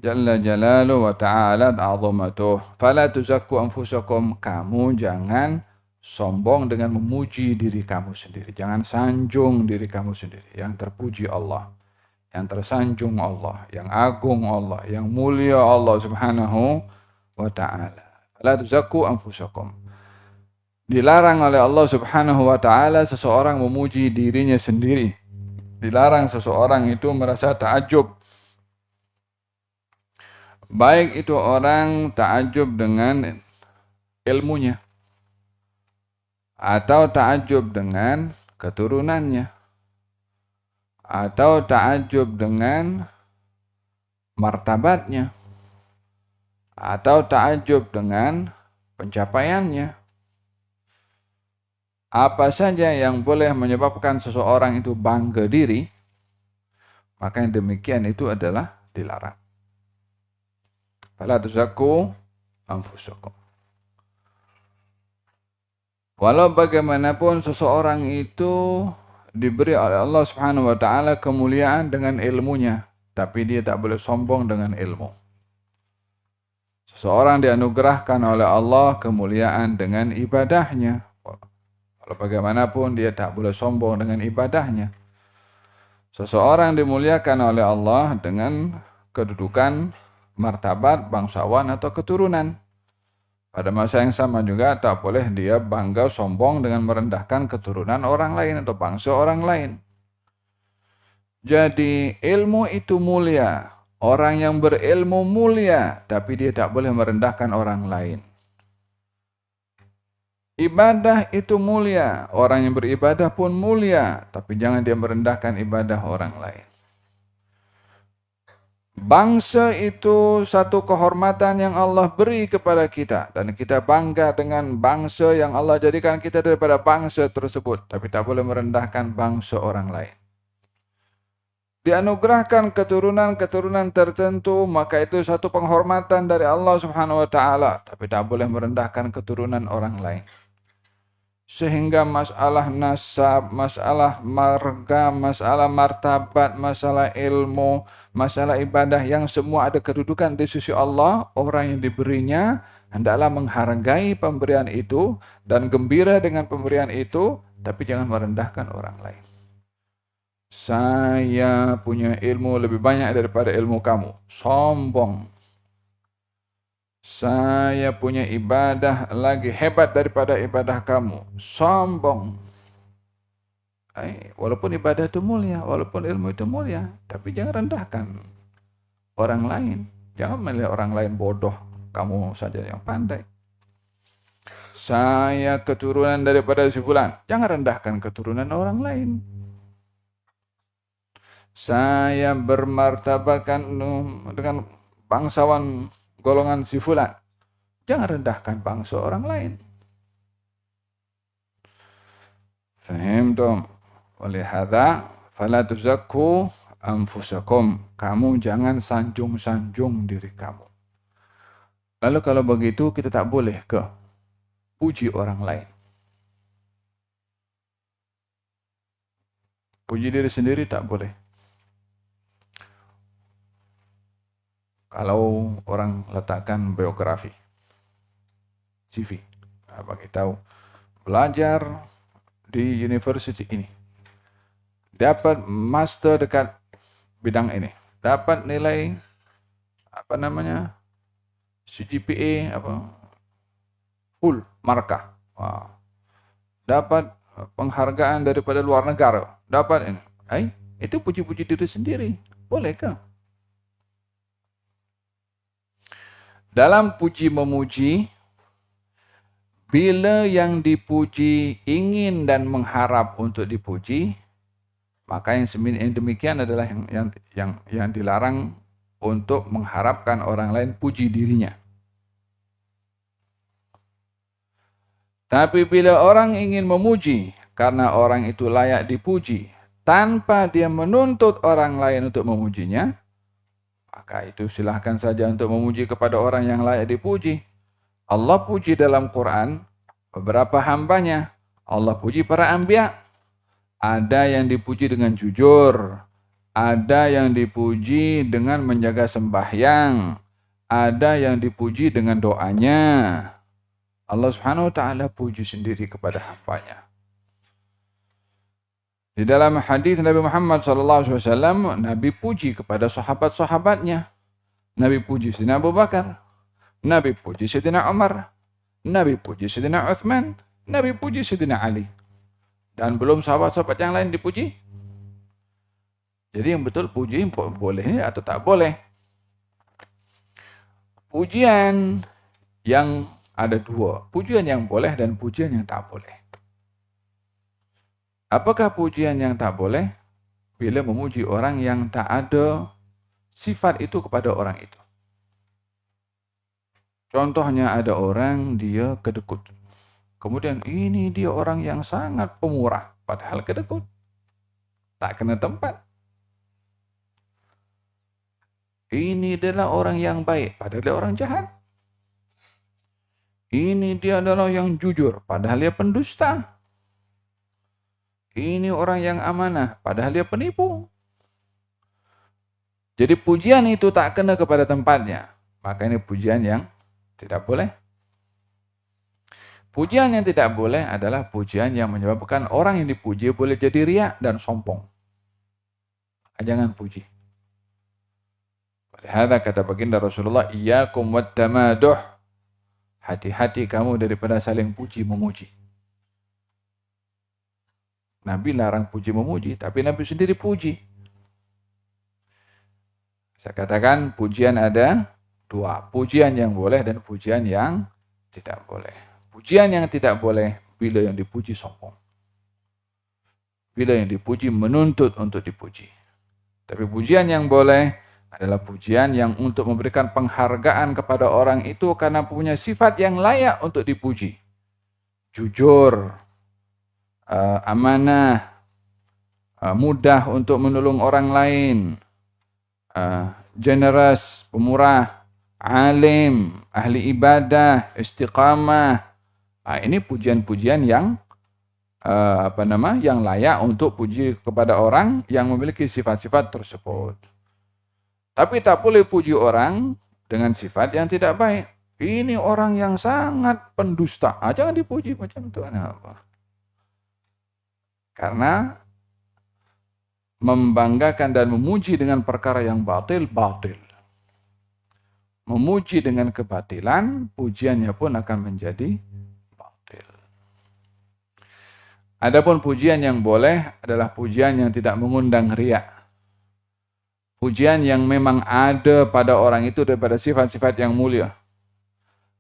jalla jalaluhu wa ta'ala 'azamatuh. Fala tuzakku anfusakum, kamu jangan sombong dengan memuji diri kamu sendiri. Jangan sanjung diri kamu sendiri. Yang terpuji Allah, yang tersanjung Allah, yang agung Allah, yang mulia Allah Subhanahu wa ta'ala. Fala tuzakku anfusakum. Dilarang oleh Allah Subhanahu wa ta'ala seseorang memuji dirinya sendiri. Dilarang seseorang itu merasa ta'ajub. Baik itu orang ta'ajub dengan ilmunya, atau ta'ajub dengan keturunannya, atau ta'ajub dengan martabatnya, atau ta'ajub dengan pencapaiannya. Apa saja yang boleh menyebabkan seseorang itu bangga diri, maka yang demikian itu adalah dilarang. Fala tuzakku anfusakum. Walau bagaimanapun seseorang itu diberi oleh Allah Subhanahu wa ta'ala kemuliaan dengan ilmunya, tapi dia tak boleh sombong dengan ilmu. Seseorang dianugerahkan oleh Allah kemuliaan dengan ibadahnya. Walau bagaimanapun dia tak boleh sombong dengan ibadahnya. Seseorang dimuliakan oleh Allah dengan kedudukan martabat bangsawan atau keturunan. Pada masa yang sama juga tak boleh dia bangga sombong dengan merendahkan keturunan orang lain atau bangsa orang lain. Jadi ilmu itu mulia. Orang yang berilmu mulia, tapi dia tak boleh merendahkan orang lain. Ibadah itu mulia. Orang yang beribadah pun mulia, tapi jangan dia merendahkan ibadah orang lain. Bangsa itu satu kehormatan yang Allah beri kepada kita, dan kita bangga dengan bangsa yang Allah jadikan kita daripada bangsa tersebut, tapi tak boleh merendahkan bangsa orang lain. Dianugerahkan keturunan-keturunan tertentu, maka itu satu penghormatan dari Allah Subhanahu wa ta'ala, tapi tak boleh merendahkan keturunan orang lain. Sehingga masalah nasab, masalah marga, masalah martabat, masalah ilmu, masalah ibadah yang semua ada kedudukan di sisi Allah, orang yang diberinya hendaklah menghargai pemberian itu dan gembira dengan pemberian itu, tapi jangan merendahkan orang lain. Saya punya ilmu lebih banyak daripada ilmu kamu. Sombong. Saya punya ibadah lagi hebat daripada ibadah kamu. Sombong. Walaupun ibadah itu mulia, walaupun ilmu itu mulia, tapi jangan rendahkan orang lain. Jangan melihat orang lain bodoh, kamu saja yang pandai. Saya keturunan daripada si fulan, jangan rendahkan keturunan orang lain. Saya bermartabatkan dengan bangsawan golongan si fulan, jangan rendahkan bangsa orang lain. Fahimtum? Walihada fala tuzakku anfusakum. Kamu jangan sanjung-sanjung diri kamu. Lalu kalau begitu kita tak boleh ke puji orang lain. Puji diri sendiri tak boleh. Kalau orang letakkan biografi, CV, bagi tahu belajar di university ini, dapat master dekat bidang ini, dapat nilai CGPA full markah, dapat penghargaan daripada luar negara, dapat ini. Itu puji-puji diri sendiri, bolehkah? Dalam puji memuji, bila yang dipuji ingin dan mengharap untuk dipuji, maka yang demikian adalah yang dilarang untuk mengharapkan orang lain puji dirinya. Tapi bila orang ingin memuji karena orang itu layak dipuji, tanpa dia menuntut orang lain untuk memujinya, maka itu silahkan saja untuk memuji kepada orang yang layak dipuji. Allah puji dalam Quran beberapa hambanya. Allah puji para anbiya. Ada yang dipuji dengan jujur, Ada yang dipuji dengan menjaga sembahyang, ada yang dipuji dengan doanya. Allah Subhanahu wa taala puji sendiri kepada hamba-Nya. Di dalam hadis Nabi Muhammad SAW, Nabi puji kepada sahabat-sahabatnya. Nabi puji Sayyidina Abu Bakar, Nabi puji Sayyidina Umar, Nabi puji Sayyidina Uthman, Nabi puji Sayyidina Ali. Dan belum sahabat-sahabat yang lain dipuji. Jadi yang betul puji boleh atau tak boleh. Pujian yang ada dua. Pujian yang boleh dan pujian yang tak boleh. Apakah pujian yang tak boleh? Bila memuji orang yang tak ada sifat itu kepada orang itu. Contohnya ada orang dia kedekut. Kemudian ini dia orang yang sangat pemurah. Padahal kedekut. Tak kena tempat. Ini adalah orang yang baik, padahal dia orang jahat. Ini dia adalah yang jujur, padahal dia pendusta. Ini orang yang amanah, padahal dia penipu. Jadi pujian itu tak kena kepada tempatnya. Maka ini pujian yang tidak boleh. Pujian yang tidak boleh adalah pujian yang menyebabkan orang yang dipuji boleh jadi riak dan sombong. Jangan puji. Padahal kata baginda Rasulullah, iyyakum wattamaduh. Hati-hati kamu daripada saling puji memuji. Nabi larang puji memuji, tapi Nabi sendiri puji. Saya katakan pujian ada dua. Pujian yang boleh dan pujian yang tidak boleh. Pujian yang tidak boleh bila yang dipuji sombong. Bila yang dipuji menuntut untuk dipuji. Tapi pujian yang boleh adalah pujian yang untuk memberikan penghargaan kepada orang itu karena punya sifat yang layak untuk dipuji. Jujur, amanah, mudah untuk menolong orang lain, generous, pemurah, alim, ahli ibadah, istiqamah. Ini pujian-pujian yang yang layak untuk puji kepada orang yang memiliki sifat-sifat tersebut. Tapi tak boleh puji orang dengan sifat yang tidak baik. Ini orang yang sangat pendusta. Jangan dipuji macam itu. Karena membanggakan dan memuji dengan perkara yang batil. Memuji dengan kebatilan, pujiannya pun akan menjadi batil. Adapun pujian yang boleh adalah pujian yang tidak mengundang riya. Pujian yang memang ada pada orang itu daripada sifat-sifat yang mulia.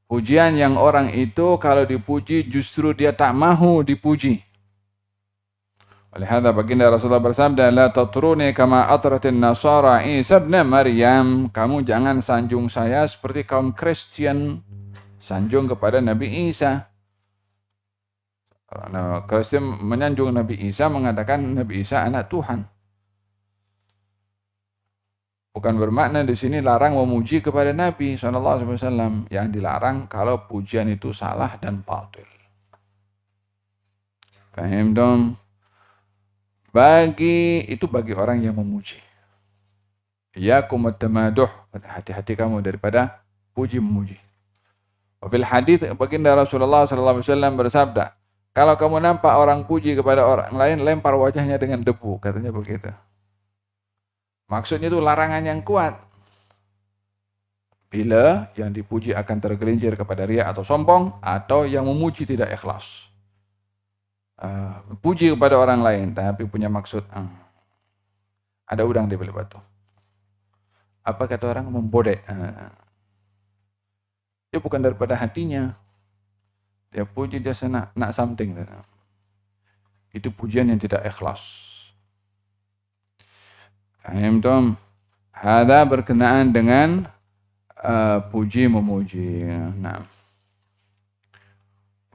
Pujian yang orang itu kalau dipuji justru dia tak mahu dipuji. Oleh hadza baginda Rasulullah bersabda, la tatruni kama atratin nasara Isa ibn Maryam. Kamu jangan sanjung saya seperti kaum Kristen sanjung kepada Nabi Isa. Kristen menyanjung Nabi Isa, mengatakan Nabi Isa anak Tuhan. Bukan bermakna di sini larang memuji kepada Nabi SAW. Yang dilarang kalau pujian itu salah dan batil. Paham dong? Bagi orang yang memuji. Iyyakum wattamaduh. Hati-hati kamu daripada puji memuji. Fil hadits baginda Rasulullah SAW bersabda, kalau kamu nampak orang puji kepada orang lain, lempar wajahnya dengan debu, katanya begitu. Maksudnya itu larangan yang kuat. Bila yang dipuji akan tergelincir kepada riya atau sombong, atau yang memuji tidak ikhlas. Puji kepada orang lain, tapi punya maksud, ada udang di balik batu. Apa kata orang? Membodek. Dia bukan daripada hatinya. Dia puji, dia nak something. Itu pujian yang tidak ikhlas. Paham tom? Hada berkenaan dengan puji memuji. Nah.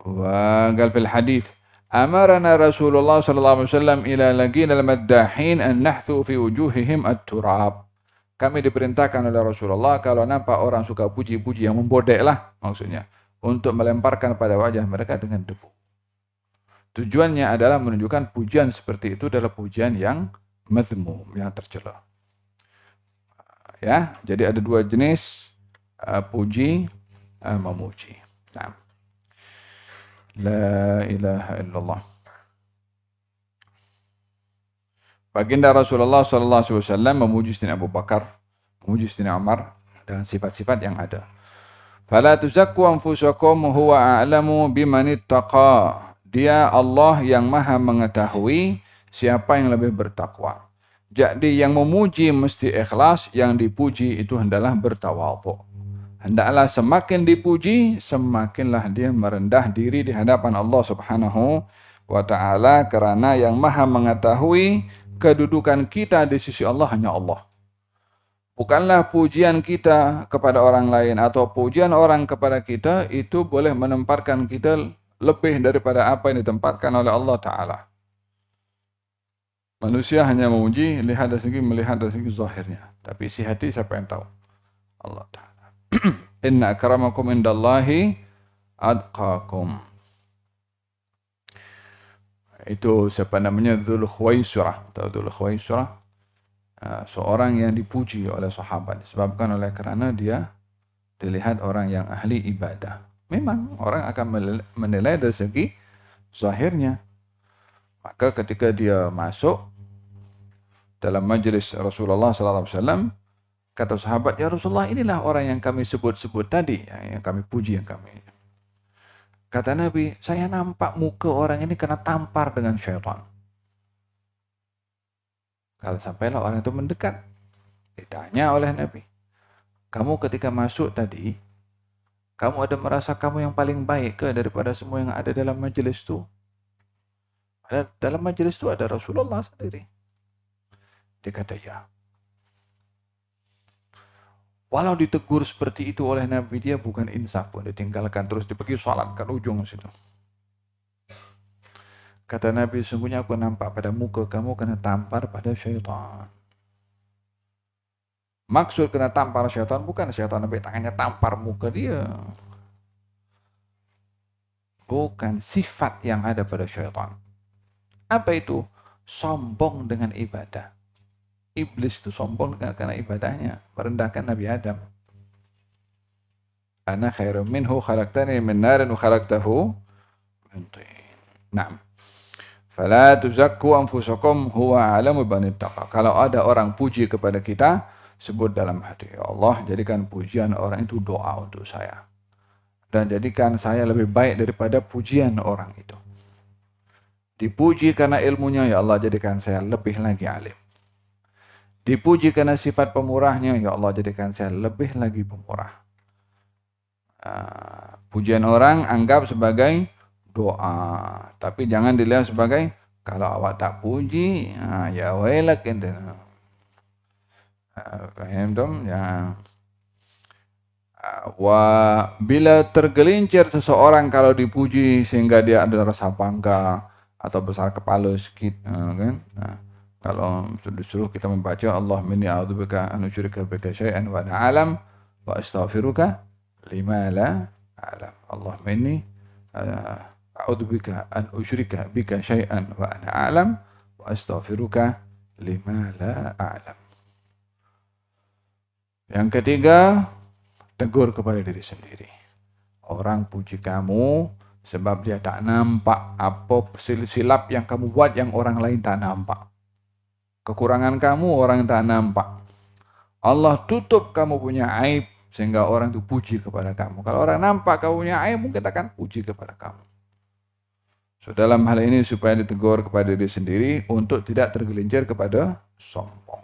Wa qal fil hadis amarna Rasulullah sallallahu alaihi wasallam ila lagina al-maddahin an nahthu fi wujuhihim at-turab. Kami diperintahkan oleh Rasulullah kalau nampak orang suka puji-puji yang membodeklah maksudnya untuk melemparkan pada wajah mereka dengan debu. Tujuannya adalah menunjukkan pujian seperti itu adalah pujian yang mazmum, yang tercela. Ya, jadi ada dua jenis puji, memuji. Nah. La ilaha illallah. Baginda Rasulullah sallallahu alaihi wasallam memuji Sayyidina Abu Bakar, memuji Sayyidina Umar dengan sifat-sifat yang ada. Fala tuzakku anfusakum huwa a'lamu biman ittaqa. Dia Allah yang Maha mengetahui siapa yang lebih bertakwa. Jadi yang memuji mesti ikhlas, yang dipuji itu hendaklah bertawadhu. Hendaklah semakin dipuji, semakinlah dia merendah diri di hadapan Allah Subhanahu wa ta'ala, karena yang Maha mengetahui kedudukan kita di sisi Allah hanya Allah. Bukanlah pujian kita kepada orang lain atau pujian orang kepada kita itu boleh menempatkan kita lebih daripada apa yang ditempatkan oleh Allah Ta'ala. Manusia hanya memuji melihat dari segi zahirnya. Tapi isi hati siapa yang tahu? Allah Ta'ala. Inna akramakum indallahi atqakum. Itu siapa namanya? Dzul Khuwaisirah. Tahu Dzul Khuwaisirah? Seorang yang dipuji oleh sahabat disebabkan oleh karena dia dilihat orang yang ahli ibadah. Memang orang akan menilai dari segi zahirnya. Maka ketika dia masuk dalam majelis Rasulullah SAW, kata sahabat, ya Rasulullah, inilah orang yang kami sebut-sebut tadi, yang kami puji, yang kami. Kata Nabi, saya nampak muka orang ini kena tampar dengan syaitan. Kalau sampailah orang itu mendekat, ditanya oleh Nabi, kamu ketika masuk tadi, kamu ada merasa kamu yang paling baik ke daripada semua yang ada dalam majelis itu? Dalam majelis itu ada Rasulullah sendiri. Dia kata ya. Walau ditegur seperti itu oleh Nabi, dia bukan insaf pun, ditinggalkan terus dia pergi sholat kan ujung situ. Kata Nabi, sungguhnya aku nampak pada muka kamu kena tampar pada syaitan. Maksud kena tampar syaitan bukan syaitan Nabi tangannya tampar muka dia. Bukan sifat yang ada pada syaitan. Apa itu? Sombong dengan ibadah. Iblis itu sombong karena ibadahnya, merendahkan Nabi Adam. Ana khairum minhu khalaqtani min narin wa khalaqtahu min tin. Naam. Fala tuzakku anfusakum huwa a'lamu biman ittaqa. Kalau ada orang puji kepada kita, sebut dalam hati, ya Allah, jadikan pujian orang itu doa untuk saya. Dan jadikan saya lebih baik daripada pujian orang itu. Dipuji karena ilmunya, ya Allah, jadikan saya lebih lagi alim. Dipuji karena sifat pemurahnya, ya Allah, jadikan saya lebih lagi pemurah. Pujian orang anggap sebagai doa, tapi jangan dilihat sebagai kalau awak tak puji, ya wailak ente. Paham dong? Ya. Bila tergelincir seseorang kalau dipuji sehingga dia ada rasa bangga atau besar kepala sedikit, kan? Kalau disuruh kita membaca Allah minni a'udzubika an usyrika bika syai'an wa ana a'lam wa astaghfiruka lima la a'lam. Allah minni a'udzubika an usyrika bika syai'an wa ana a'lam wa astaghfiruka lima la a'lam. Yang ketiga, tegur kepada diri sendiri. Orang puji kamu sebab dia tak nampak apa silap yang kamu buat yang orang lain tak nampak. Kekurangan kamu orang tak nampak. Allah tutup kamu punya aib sehingga orang itu puji kepada kamu. Kalau orang nampak kamu punya aib, mungkin akan puji kepada kamu. So, dalam hal ini supaya ditegur kepada diri sendiri untuk tidak tergelincir kepada sombong.